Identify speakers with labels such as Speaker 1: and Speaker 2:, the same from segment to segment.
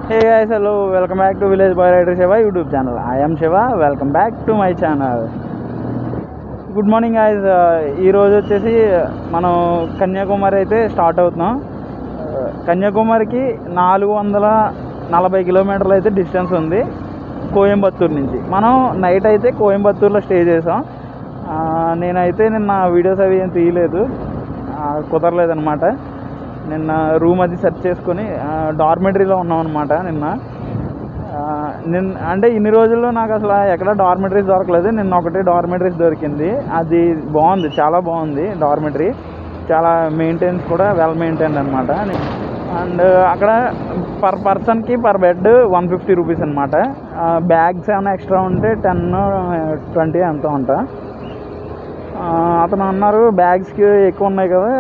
Speaker 1: Hey guys, hello, welcome back to Village Boy Rider Shiva YouTube channel. I am Shiva, welcome back to my channel. Good morning guys. ఈరోజు వచ్చేసి మనం కన్యాకుమారి అయితే start అవుతున్నాం. కన్యాకుమారికి 440 కిలోమీటర్లు అయితే distance ఉంది కోయంబత్తూరు నుంచి. మనం నైట్ అయితే కోయంబత్తూరులో స్టే చేసాం. నేనైతే నిన్న వీడియోస్ అవి ఏం తీయలేదు, కుదరలేదనమాట. నిన్న రూమ్ అది సెర్చ్ చేసుకొని డార్మెటరీలో ఉన్నాం అనమాట. నిన్న అంటే ఇన్ని రోజుల్లో నాకు అసలు ఎక్కడ డార్మెటరీస్ దొరకలేదు. నిన్న ఒకటి డార్మెటరీస్ దొరికింది, అది బాగుంది, చాలా బాగుంది డార్మెటరీ. చాలా మెయింటెనెన్స్ కూడా వెల్ మెయింటైన్డ్ అనమాట. అండ్ అక్కడ పర్ పర్సన్కి పర్ బెడ్ 150 రూపీస్ అనమాట. బ్యాగ్స్ ఏమైనా ఎక్స్ట్రా ఉంటే 10-20 ఎంతో ఉంటా. అతను అన్నారు బ్యాగ్స్కి ఎక్కువ ఉన్నాయి కదా,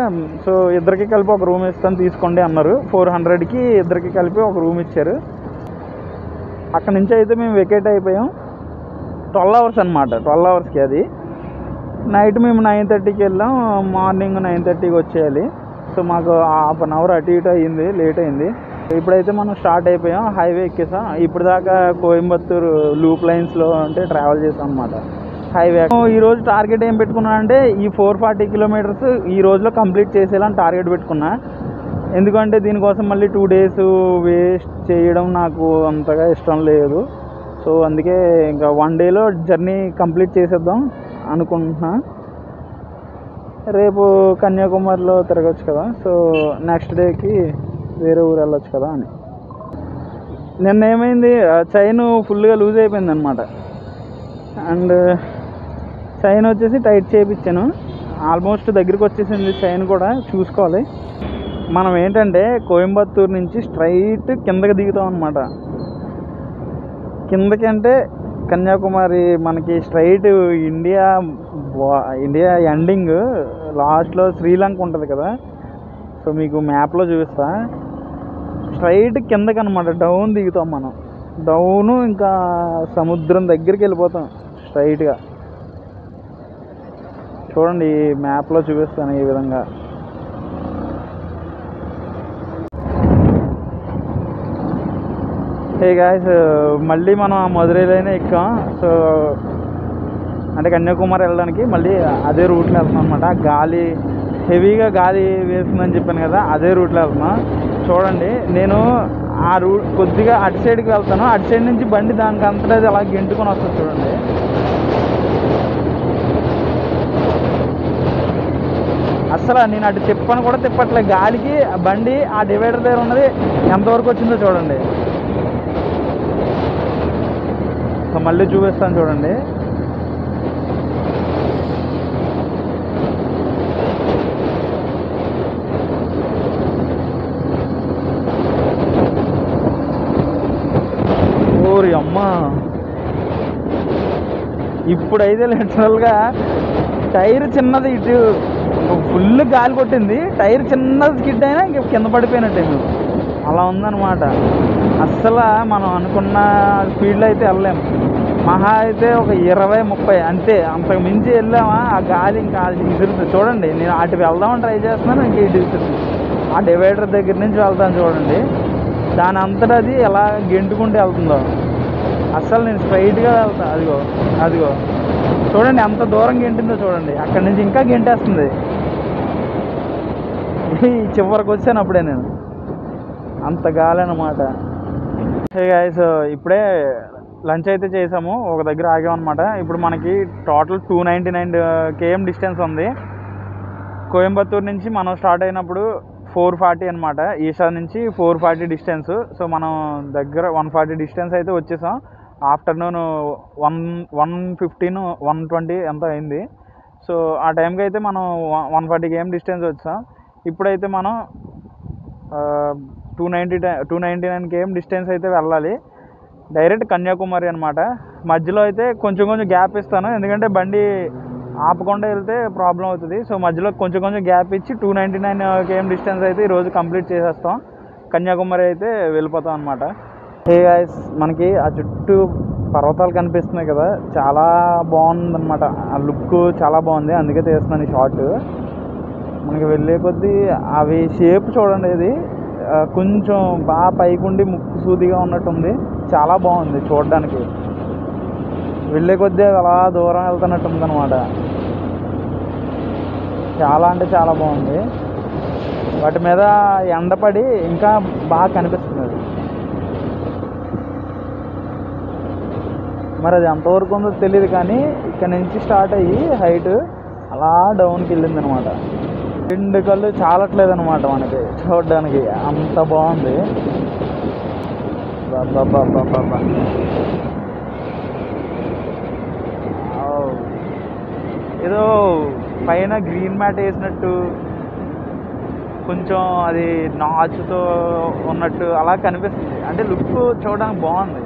Speaker 1: సో ఇద్దరికి కలిపి ఒక రూమ్ ఇస్తాను తీసుకోండి అన్నారు. 400కి ఇద్దరికి కలిపి ఒక రూమ్ ఇచ్చారు. అక్కడి నుంచి అయితే మేము వెకేట్ అయిపోయాం. 12 అవర్స్ అనమాట, 12 అవర్స్కి. అది నైట్ మేము 9:30కి వెళ్ళాం, మార్నింగ్ 9:30కి వచ్చేయాలి. సో మాకు హాఫ్ అన్ అవర్ అటు ఇటు అయ్యింది, లేట్ అయింది. ఇప్పుడైతే మనం స్టార్ట్ అయిపోయాం, హైవే ఎక్కేసాం. ఇప్పుడు దాకా కోయంబత్తూరు లూప్ లైన్స్లో అంటే ట్రావెల్ చేసాం అనమాట. హైవే ఈరోజు టార్గెట్ ఏం పెట్టుకున్నా అంటే ఈ 440 కిలోమీటర్స్ ఈ రోజులో కంప్లీట్ చేసేయాలని టార్గెట్ పెట్టుకున్నా. ఎందుకంటే దీనికోసం మళ్ళీ 2 days వేస్ట్ చేయడం నాకు అంతగా ఇష్టం లేదు. సో అందుకే ఇంకా 1 dayలో జర్నీ కంప్లీట్ చేసేద్దాం అనుకుంటున్నా. రేపు కన్యాకుమారిలో తిరగచ్చు కదా, సో నెక్స్ట్ డేకి వేరే ఊరు వెళ్ళొచ్చు కదా అని. నిన్న ఏమైంది, చైన్ ఫుల్గా లూజ్ అయిపోయింది అనమాట. అండ్ చైన్ వచ్చేసి టైట్ చేయించాను, ఆల్మోస్ట్ దగ్గరికి వచ్చేసింది చైన్ కూడా. చూసుకోవాలి. మనం ఏంటంటే కోయంబత్తూరు నుంచి స్ట్రైట్ కిందకి దిగుతాం అనమాట. కిందకి అంటే కన్యాకుమారి మనకి స్ట్రైట్ ఇండియా ఎండింగ్ లాస్ట్లో శ్రీలంక ఉంటుంది కదా. సో మీకు మ్యాప్లో చూపిస్తా. స్ట్రైట్ కిందకి అనమాట, డౌన్ దిగుతాం మనం. డౌను ఇంకా సముద్రం దగ్గరికి వెళ్ళిపోతాం స్ట్రైట్గా. చూడండి మ్యాప్లో చూపిస్తాను ఈ విధంగా. హే గాయ్స్, మళ్ళీ మనం ఆ మధురైలోనే ఎక్కాం. సో అంటే కన్యాకుమారి వెళ్ళడానికి మళ్ళీ అదే రూట్లో వెళ్తున్నాం అనమాట. గాలి హెవీగా గాలి వేస్తుందని చెప్పాను కదా, అదే రూట్లో వెళ్తున్నాం. చూడండి, నేను ఆ రూట్ కొద్దిగా అటు సైడ్కి వెళ్తాను, అటు సైడ్ నుంచి బండి దానికి అంతటా అలా గెంటుకొని వస్తుంది. చూడండి, అసలు నేను అటు తిప్పను కూడా తిప్పట్లేదు. గాలికి ఆ బండి ఆ డివైడర్ దగ్గర ఉన్నది ఎంతవరకు వచ్చిందో చూడండి. మళ్ళీ చూపిస్తాను చూడండి. ఓరి అమ్మా, ఇప్పుడైతే లిటరల్గా టైర్ చిన్నది, ఇటు ఫుల్ గాలి కొట్టింది, టైర్ చిన్నది స్కిడ్ అయినా ఇంక కింద పడిపోయినట్టే మేము. అలా ఉందన్నమాట. అస్సలు మనం అనుకున్న స్పీడ్లో అయితే వెళ్ళలేము. మహా అయితే ఒక 20-30 అంతే, అంతకు మించి వెళ్ళామా ఆ గాలి ఇంకా విసురుతుంది. చూడండి, నేను అటు వెళ్దామని ట్రై చేస్తున్నాను, ఇంక ఇటు విసురుతుంది. ఆ డివైడర్ దగ్గర నుంచి వెళ్తాను చూడండి, దాని అంతటా అది ఎలా గెంటుకుంటూ వెళ్తుందో. అస్సలు నేను స్ట్రైట్గా వెళ్తాను. అదిగో చూడండి ఎంత దూరం గెంటిందో చూడండి. అక్కడి నుంచి ఇంకా గెంటేస్తుంది. చివరికి వచ్చాను అప్పుడే నేను, అంత గాలి అన్నమాట. హే గాయ్స్, ఇప్పుడే లంచ్ అయితే చేసాము, ఒక దగ్గర ఆగామన్నమాట. ఇప్పుడు మనకి టోటల్ 299 km డిస్టెన్స్ ఉంది. కోయంబత్తూరు నుంచి మనం స్టార్ట్ అయినప్పుడు 440 అనమాట, ఈషా నుంచి 440 డిస్టెన్స్. సో మనం దగ్గర 140 డిస్టెన్స్ అయితే వచ్చేసాం. ఆఫ్టర్నూన్ 1:15-1:20 ఎంత అయింది. సో ఆ టైంకి అయితే మనం 140 km డిస్టెన్స్ వచ్చాం. ఇప్పుడైతే మనం 299 km డిస్టెన్స్ అయితే వెళ్ళాలి, డైరెక్ట్ కన్యాకుమారి అనమాట. మధ్యలో అయితే కొంచెం గ్యాప్ ఇస్తాను, ఎందుకంటే బండి ఆపకుండా వెళ్తే ప్రాబ్లం అవుతుంది. సో మధ్యలో కొంచెం గ్యాప్ ఇచ్చి 299 km డిస్టెన్స్ అయితే ఈరోజు కంప్లీట్ చేసేస్తాం. కన్యాకుమారి అయితే వెళ్ళిపోతాం అనమాట. హే గాయ్స్, మనకి ఆ చుట్టూ పర్వతాలు కనిపిస్తున్నాయి కదా, చాలా బాగుందన్నమాట. ఆ లుక్ చాలా బాగుంది, అందుకే తీస్తున్నాను ఈ షార్ట్. మనకి వెళ్ళే కొద్దీ అవి షేప్ చూడండి, ఇది కొంచెం బాగా పైకుండి ముక్కు సూదిగా ఉన్నట్టుంది. చాలా బాగుంది చూడడానికి. వెళ్ళే కొద్దీ అలా దూరం వెళ్తున్నట్టుంది అనమాట. చాలా అంటే చాలా బాగుంది. వాటి మీద ఎండపడి ఇంకా బాగా కనిపిస్తుంది అది. మరి అది ఎంతవరకు ఉందో తెలియదు, కానీ ఇక్కడ నుంచి స్టార్ట్ అయ్యి హైట్ అలా డౌన్కి వెళ్ళింది అనమాట. 2 కళ్ళు చాలట్లేదు అనమాట మనకి చూడడానికి, అంత బాగుంది. బాబా ఏదో పైన గ్రీన్ మ్యాట్ వేసినట్టు, కొంచెం అది నాచుతో ఉన్నట్టు అలా కనిపిస్తుంది. అంటే లుక్ చూడడానికి బాగుంది.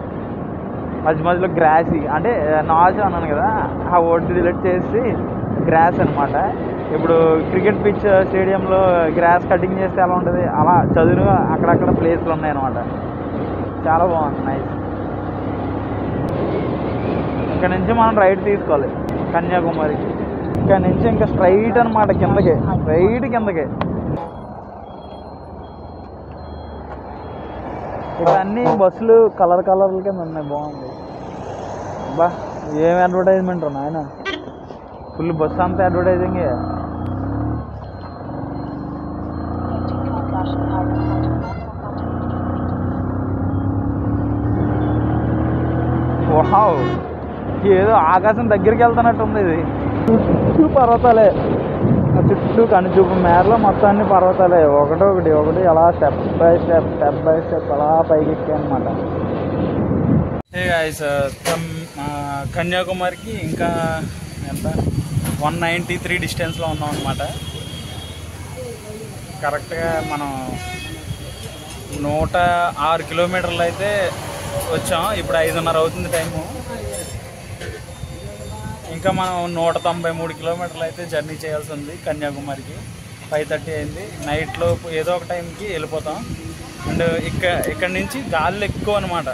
Speaker 1: మధ్య మధ్యలో గ్రాసీ, అంటే నాచు అన్నాను కదా, ఆ వర్డ్ డిలీట్ చేసి గ్రాస్ అనమాట. ఇప్పుడు క్రికెట్ పిచ్ స్టేడియంలో గ్రాస్ కటింగ్ చేస్తే ఎలా ఉంటుంది, అలా చదువుగా అక్కడక్కడ ప్లేస్లు ఉన్నాయన్నమాట. చాలా బాగుంది, నైస్. ఇక్కడ నుంచి మనం రైట్ తీసుకోవాలి కన్యాకుమారికి. ఇక్కడ నుంచి ఇంకా స్ట్రైట్ అనమాట, కిందకి, రైట్ కిందకి. ఇక్కడ అన్ని బస్సులు కలర్ కలర్ల కింద ఉన్నాయి, బాగుంది. బా ఏం అడ్వర్టైజ్మెంట్ నాయన, ఫుల్ బస్సు అంతా అడ్వర్టైజింగ్. వావ్, ఏదో ఆకాశం దగ్గరికి వెళ్తున్నట్టు ఉంది. ఇది చుట్టూ పర్వతాలే, చుట్టూ కనుచూపు మేరలో మొత్తం అన్ని పర్వతాలే, ఒకటి అలా స్టెప్ బై స్టెప్ అలా పైకి ఎక్కాయి అనమాట. కన్యాకుమారికి ఇంకా ఎంత 193 డిస్టెన్స్లో ఉన్నాం అనమాట. కరెక్ట్గా మనం 106 కిలోమీటర్లు అయితే వచ్చాం. ఇప్పుడు 5:30 అవుతుంది టైము. ఇంకా మనం 193 కిలోమీటర్లు అయితే జర్నీ చేయాల్సి ఉంది కన్యాకుమారికి. 5:30 అయింది. నైట్లో ఏదో ఒక టైంకి వెళ్ళిపోతాం. అండ్ ఇక్కడ నుంచి గాలి ఎక్కువ అనమాట.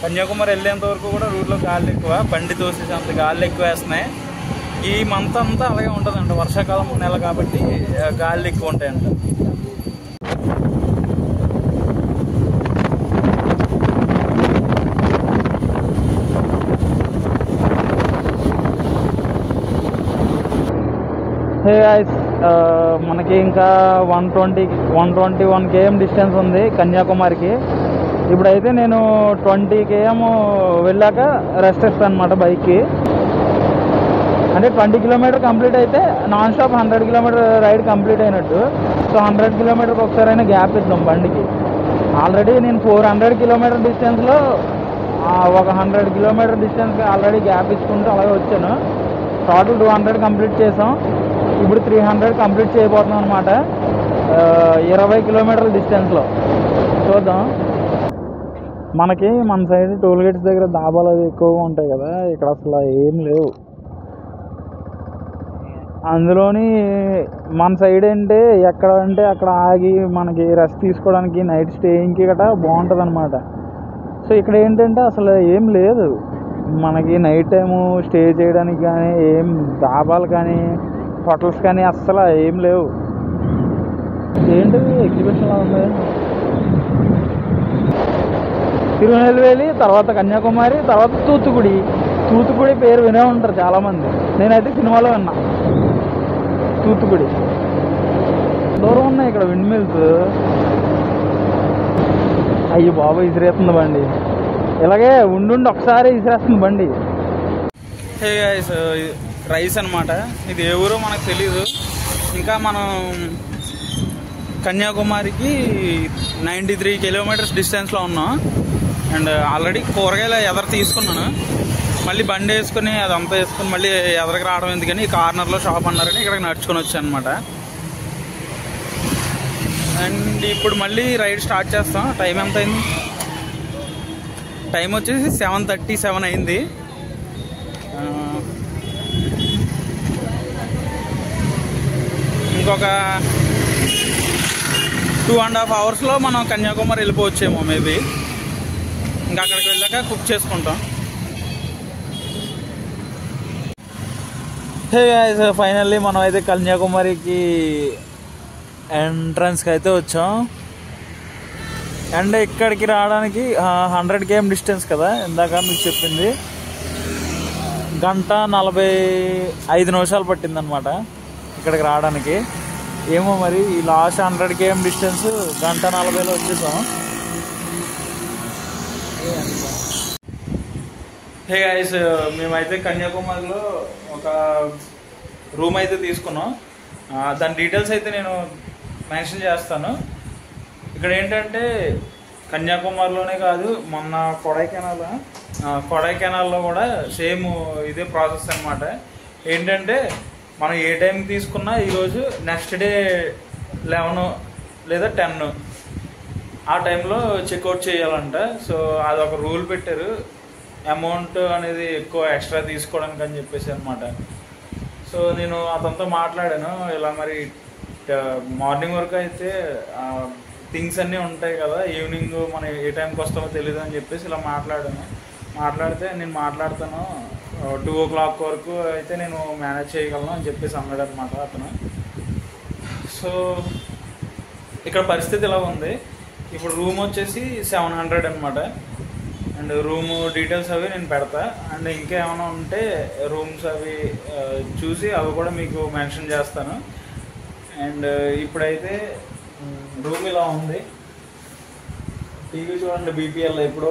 Speaker 1: కన్యాకుమారి వెళ్ళేంత వరకు కూడా రూట్లో గాలి ఎక్కువ, బండి తోసేసేంత గాలి ఎక్కువ వేస్తున్నాయి. ఈ మంత్ అంతా అలాగే ఉంటుందంట, వర్షాకాలం నెల కాబట్టి గాలి ఎక్కువ ఉంటాయంట. హే గాయ్స్, మనకి ఇంకా 121 km డిస్టెన్స్ ఉంది కన్యాకుమారికి. ఇప్పుడైతే నేను 20 km వెళ్ళాక రెస్ట్ ఇస్తాను అనమాట బైక్కి. అంటే 20 కిలోమీటర్ కంప్లీట్ అయితే non stop 100 kilometre ride complete అయినట్టు. సో 100 కిలోమీటర్కి ఒకసారి అయినా గ్యాప్ ఇద్దాం బండికి. ఆల్రెడీ నేను 400 కిలోమీటర్ డిస్టెన్స్లో ఒక 100 కిలోమీటర్ డిస్టెన్స్కి ఆల్రెడీ గ్యాప్ ఇచ్చుకుంటూ అలాగే వచ్చాను. టోటల్ 200 కంప్లీట్ చేసాం. ఇప్పుడు 300 కంప్లీట్ చేయబోతున్నాం అనమాట, 20 కిలోమీటర్ల డిస్టెన్స్లో. చూద్దాం. మనకి మన సైడ్ టోల్ గేట్స్ దగ్గర దాబాలు అవి ఎక్కువగా ఉంటాయి కదా, ఇక్కడ అసలు ఏం లేవు. అందులోని మన సైడ్ అంటే ఎక్కడ అంటే అక్కడ ఆగి మనకి రెస్ట్ తీసుకోవడానికి, నైట్ స్టేయింగ్కి గట్రా బాగుంటుంది అనమాట. సో ఇక్కడ ఏంటంటే అసలు ఏం లేదు మనకి. నైట్ టైము స్టే చేయడానికి కానీ ఏం దాబాలు కానీ హోటల్స్ కానీ అస్సలు ఏం లేవు. ఏంటిది ఎగ్జిబిషన్లో ఉంది. తిరునెల్వేలి, తర్వాత కన్యాకుమారి, తర్వాత తూత్తుకుడి పేరు వినే ఉంటారు చాలామంది. నేనైతే సినిమాలో విన్నా తూత్తుకుడి. దూరం ఉన్నాయి ఇక్కడ విండ్ మిల్స్. అయ్యి బాబు విసిరేస్తుంది బండి, ఇలాగే ఉండి ఒకసారి విసిరేస్తుంది బండి. హే గైస్, రైస్ అనమాట. ఇది ఏ ఊరో మనకు తెలీదు. ఇంకా మనం కన్యాకుమారికి 93 కిలోమీటర్స్ డిస్టెన్స్లో ఉన్నాం. అండ్ ఆల్రెడీ కూరగాయలు ఎదరు తీసుకున్నాను. మళ్ళీ బండి వేసుకుని అదంతా వేసుకుని మళ్ళీ ఎదరికి రావడం ఎందుకని ఈ కార్నర్లో షాప్ అన్నారని ఇక్కడికి నడుచుకొని వచ్చాను అనమాట. అండ్ ఇప్పుడు మళ్ళీ రైడ్ స్టార్ట్ చేస్తాం. టైం ఎంత అయింది? టైం వచ్చేసి 7:37 అయింది. ఇంకొక 2.5 అవర్స్లో మనం కన్యాకుమారి వెళ్ళిపోవచ్చేమో మేబీ. ఇంకా అక్కడికి వెళ్ళాక కుక్ చేసుకుంటాం. హే గైస్, ఫైనల్లీ మనం అయితే కన్యాకుమారికి ఎంట్రన్స్కి అయితే వచ్చాం. అండ్ ఇక్కడికి రావడానికి 100 km డిస్టెన్స్ కదా ఇందాక మీకు చెప్పింది. 1:45 పట్టింది అనమాట ఇక్కడికి రావడానికి. ఏమో మరి ఈ లాస్ట్ 100 km డిస్టెన్స్ 1:40లో వచ్చేసాం. హే గైస్, మేమైతే కన్యాకుమారిలో ఒక రూమ్ అయితే తీసుకున్నాం. దాని డీటెయిల్స్ అయితే నేను మెన్షన్ చేస్తాను. ఇక్కడ ఏంటంటే కన్యాకుమారిలోనే కాదు, మొన్న కొడైకెనాల్లో కూడా సేమ్ ఇదే ప్రాసెస్ అనమాట. ఏంటంటే మనం ఏ టైంకి తీసుకున్నా ఈరోజు నెక్స్ట్ డే 11 లేదా 10 ఆ టైంలో చెక్అవుట్ చేయాలంట. సో అదొక రూల్ పెట్టారు, అమౌంట్ అనేది ఎక్కువ ఎక్స్ట్రా తీసుకోవడానికి అని చెప్పేసి అనమాట. సో నేను అతనితో మాట్లాడాను, ఇలా మరి మార్నింగ్ వరకు అయితే థింగ్స్ అన్నీ ఉంటాయి కదా, ఈవినింగ్ మనం ఏ టైంకి వస్తామో తెలియదు అని చెప్పేసి ఇలా మాట్లాడితే నేను మాట్లాడతాను 2 o'clock వరకు అయితే నేను మేనేజ్ చేయగలను అని చెప్పేసి అన్నాడు అనమాట అతను. సో ఇక్కడ పరిస్థితి ఇలా ఉంది. ఇప్పుడు రూమ్ వచ్చేసి 700 అనమాట. అండ్ రూమ్ డీటెయిల్స్ అవి నేను పెడతా. అండ్ ఇంకేమైనా ఉంటే రూమ్స్ అవి చూసి అవి కూడా మీకు మెన్షన్ చేస్తాను. అండ్ ఇప్పుడైతే రూమ్ ఇలా ఉంది. టీవీ చూడండి, బీపీఎల్. ఇప్పుడు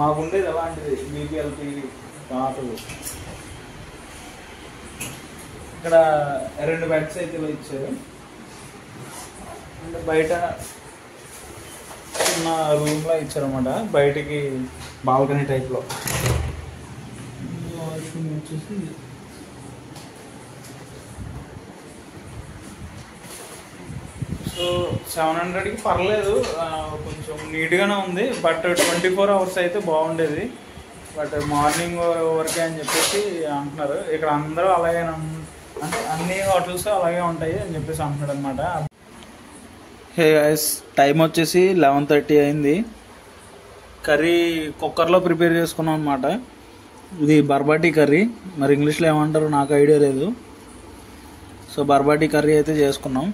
Speaker 1: మాకుండేది ఎలాంటిది బీపీఎల్ టీవీ పాతలు. ఇక్కడ 2 బెడ్స్ అయితే ఇలా ఇచ్చారు. అంటే బయట చిన్న రూమ్లో ఇచ్చారన్నమాట, బయటికి బాల్కనీ టైప్లో. వాష్రూమ్ వచ్చేసి సో 700కి పర్లేదు, కొంచెం నీట్గానే ఉంది. బట్ 24 hours అయితే బాగుండేది. బట్ మార్నింగ్ వరకే అని చెప్పేసి అంటున్నారు. ఇక్కడ అందరూ అలాగే, అంటే అన్ని హోటల్స్ అలాగే ఉంటాయి అని చెప్పేసి అంటున్నాడు అనమాట. హే గైస్, టైం వచ్చేసి 11:30 అయింది. కర్రీ కుక్కర్లో ప్రిపేర్ చేసుకున్నాం అనమాట. ఇది బర్బాటీ కర్రీ, మరి ఇంగ్లీష్లో ఏమంటారో నాకు ఐడియా లేదు. సో బర్బాటీ కర్రీ అయితే చేసుకున్నాం.